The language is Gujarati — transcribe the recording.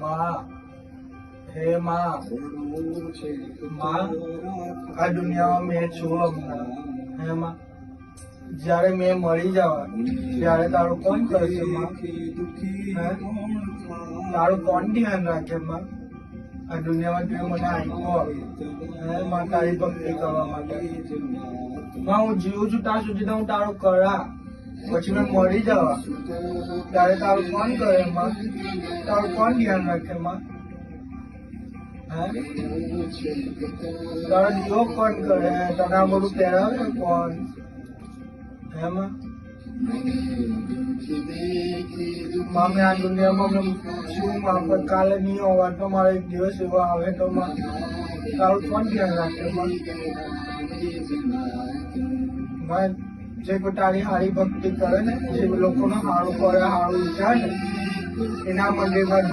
માં હે માં માં આ દુનિયામાં મેં છું હમણાં હે માં જ્યારે મેં મરી જવા ત્યારે તારું કોણ કરશે માં હે તારું કોણ ધ્યાન રાખે માં આ દુનિયામાં તું મને આપ્યો હે માં તારી ભક્તિ કરવા માટે માં હું જીવું છું ત્યાં સુધી તો હું તારું કરા પછી મેં મરી જવા ત્યારે તારું કોણ કરે માં તારું કોણ ધ્યાન રાખે માં તારો દીવો કોણ કરે તને આ બધું પહેરાવે કોણ એમાં મેં આ દુનિયામાં શું માં પર કાલે નહીં હોવા તો મારો એક દિવસ એવો આવે તો માં તારું કોણ ધ્યાન રાખે માં જે કોઈ તારી હારી ભક્તિ કરે ને જે લોકોને સારું કરે સારું વિચાર ને એના મંદિરમાં